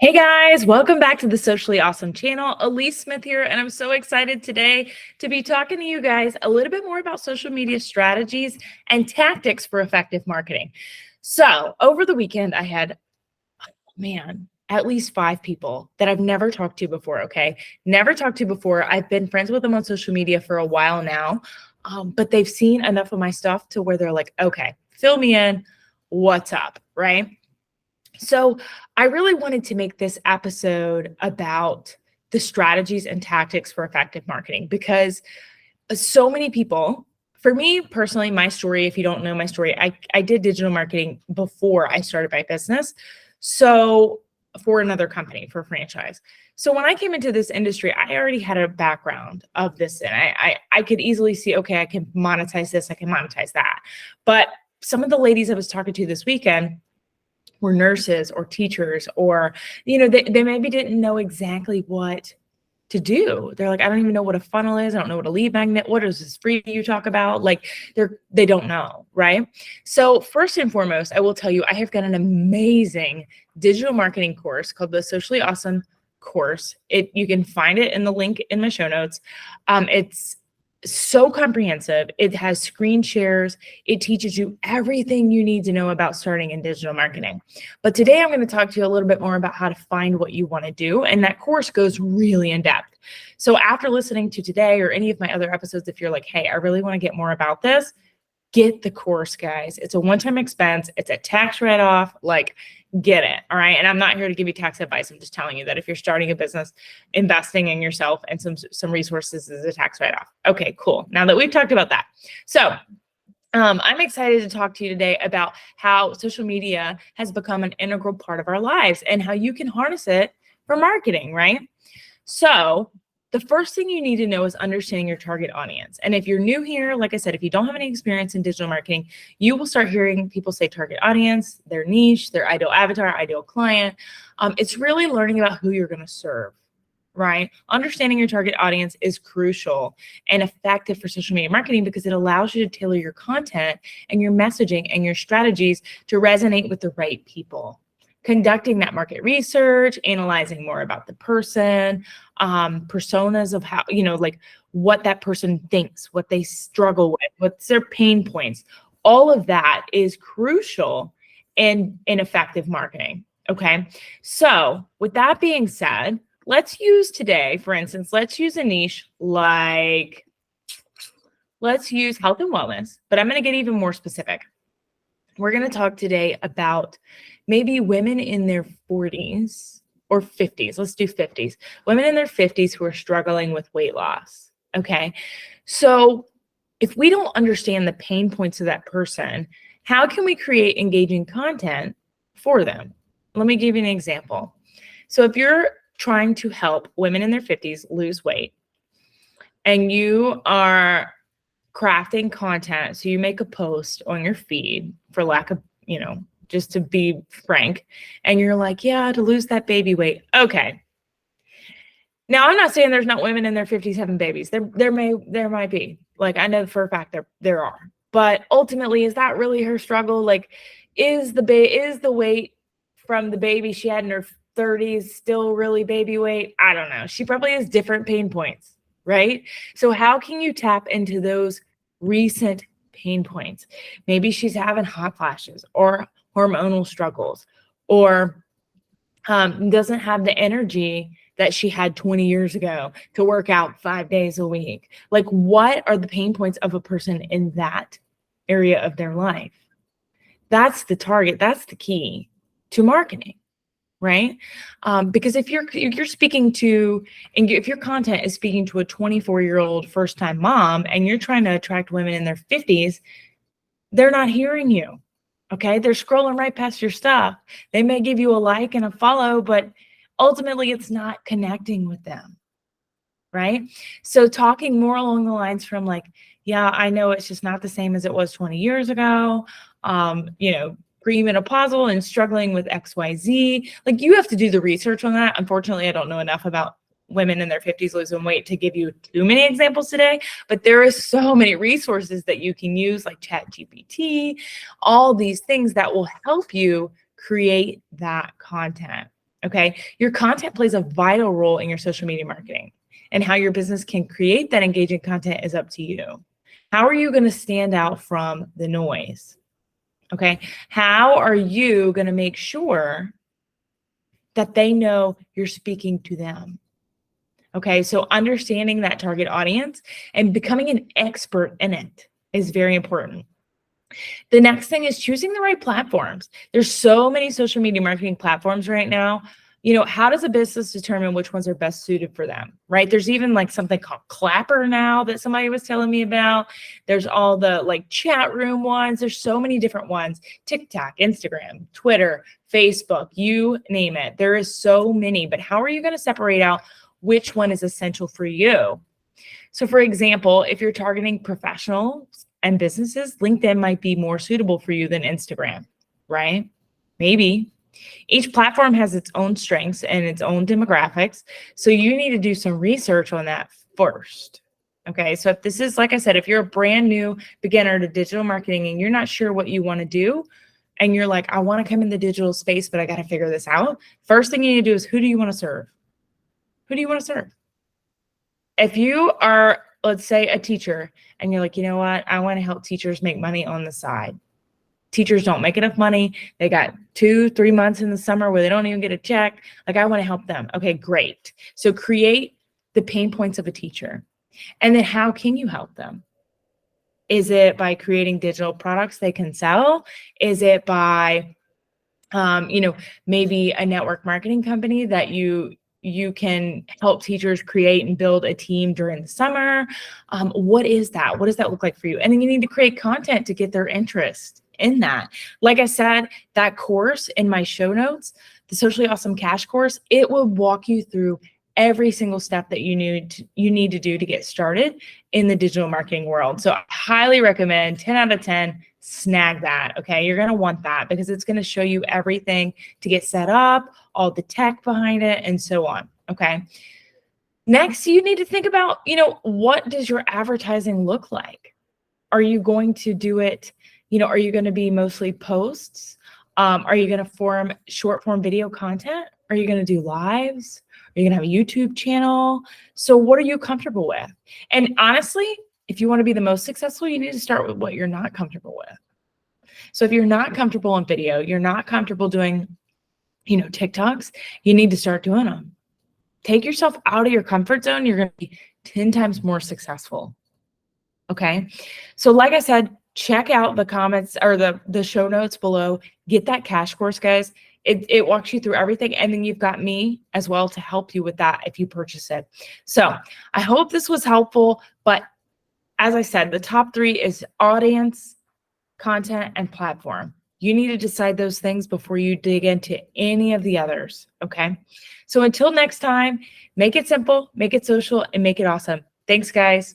Hey guys, welcome back to the Socially Awesome channel. Elise Smith here, and I'm so excited today to be talking to you guys a little bit more about social media strategies and tactics for effective marketing. So over the weekend, I had, at least 5 people that I've never talked to before, okay? Never talked to before. I've been friends with them on social media for a while now, but they've seen enough of my stuff to where they're like, okay, fill me in, what's up, right? So I really wanted to make this episode about the strategies and tactics for effective marketing because so many people, for me personally, my story, if you don't know my story, I did digital marketing before I started my business. So for another company, for a franchise. So when I came into this industry, I already had a background of this, and I could easily see, okay, I can monetize this, I can monetize that. But some of the ladies I was talking to this weekend were nurses or teachers, or, they maybe didn't know exactly what to do. They're like, I don't even know what a funnel is. I don't know what a lead magnet, what is this free you talk about? Like they don't know, right? So first and foremost, I will tell you, I have got an amazing digital marketing course called the Socially Awesome course. You can find it in the link in my show notes. It's so comprehensive. It has screen shares. It teaches you everything you need to know about starting in digital marketing. But today I'm going to talk to you a little bit more about how to find what you want to do. And that course goes really in depth. So after listening to today or any of my other episodes, if you're like, hey, I really want to get more about this, get the course, guys. It's a one-time expense. It's a tax write-off. Like, get it. All right. And I'm not here to give you tax advice. I'm just telling you that if you're starting a business, investing in yourself and some resources is a tax write-off. Okay, cool. Now that we've talked about that. So I'm excited to talk to you today about how social media has become an integral part of our lives and how you can harness it for marketing, right? So the first thing you need to know is understanding your target audience. And if you're new here, like I said, if you don't have any experience in digital marketing, you will start hearing people say target audience, their niche, their ideal avatar, ideal client. It's really learning about who you're going to serve, right? Understanding your target audience is crucial and effective for social media marketing because it allows you to tailor your content and your messaging and your strategies to resonate with the right people. Conducting that market research, analyzing more about the person, personas of how, like what that person thinks, what they struggle with, what's their pain points. All of that is crucial in effective marketing. Okay. So with that being said, let's use today, for instance, let's use a niche like, let's use health and wellness, but I'm going to get even more specific. We're going to talk today about maybe women in their 40s or 50s. Let's do 50s. Women in their 50s who are struggling with weight loss. Okay. So if we don't understand the pain points of that person, how can we create engaging content for them? Let me give you an example. So if you're trying to help women in their 50s lose weight and you are crafting content, so you make a post on your feed, for lack of, just to be frank, and you're like, yeah, to lose that baby weight. Okay. Now, I'm not saying there's not women in their 50s having babies. There might be. Like, I know for a fact there are. But ultimately, is that really her struggle? Like, is the weight from the baby she had in her 30s still really baby weight? I don't know. She probably has different pain points, right? So how can you tap into those recent pain points? Maybe she's having hot flashes or hormonal struggles, or doesn't have the energy that she had 20 years ago to work out 5 days a week. Like, what are the pain points of a person in that area of their life? That's the target. That's the key to marketing, right? Because if you're speaking to, and if your content is speaking to a 24-year-old first-time mom and you're trying to attract women in their 50s, they're not hearing you. Okay. They're scrolling right past your stuff. They may give you a like and a follow, but ultimately it's not connecting with them. Right. So talking more along the lines from like, yeah, I know it's just not the same as it was 20 years ago. Premenopausal and struggling with XYZ. Like, you have to do the research on that. Unfortunately, I don't know enough about women in their 50s losing weight to give you too many examples today, but there is so many resources that you can use, like ChatGPT, all these things that will help you create that content. Okay. Your content plays a vital role in your social media marketing, and how your business can create that engaging content is up to you. How are you going to stand out from the noise? Okay. How are you going to make sure that they know you're speaking to them? Okay. So understanding that target audience and becoming an expert in it is very important. The next thing is choosing the right platforms. There's so many social media marketing platforms right now. How does a business determine which ones are best suited for them, right? There's even like something called Clapper now that somebody was telling me about. There's all the like chat room ones. There's so many different ones. TikTok, Instagram, Twitter, Facebook, you name it. There is so many, but how are you going to separate out which one is essential for you? So for example, if you're targeting professionals and businesses, LinkedIn might be more suitable for you than Instagram, right? Maybe. Each platform has its own strengths and its own demographics. So you need to do some research on that first. Okay. So if this is, like I said, if you're a brand new beginner to digital marketing and you're not sure what you want to do, and you're like, I want to come in the digital space, but I got to figure this out. First thing you need to do is, who do you want to serve? Who do you want to serve? If you are, let's say, a teacher and you're like, you know what, I want to help teachers make money on the side. Teachers don't make enough money. They got 2-3 months in the summer where they don't even get a check. Like, I want to help them. Okay, great. So create the pain points of a teacher. And then how can you help them? Is it by creating digital products they can sell? Is it by, maybe a network marketing company that you can help teachers create and build a team during the summer? What is that? What does that look like for you? And then you need to create content to get their interest in that. Like I said, that course in my show notes, the Socially Awesome Cash course, it will walk you through every single step that you need to do to get started in the digital marketing world. So I highly recommend, 10 out of 10, snag that. Okay. You're going to want that because it's going to show you everything to get set up, all the tech behind it, and so on. Okay. Next, you need to think about, what does your advertising look like? Are you going to do it? Are you going to be mostly posts? Are you going to form short form video content? Are you going to do lives? Are you going to have a YouTube channel? So what are you comfortable with? And honestly, if you want to be the most successful, you need to start with what you're not comfortable with. So if you're not comfortable in video, you're not comfortable doing, TikToks, you need to start doing them. Take yourself out of your comfort zone. You're going to be 10 times more successful. Okay. So like I said, check out the comments or the show notes below. Get that cash course, guys. It walks you through everything. And then you've got me as well to help you with that if you purchase it. So I hope this was helpful. But as I said, the top 3 is audience, content, and platform. You need to decide those things before you dig into any of the others. Okay. So until next time, make it simple, make it social, and make it awesome. Thanks, guys.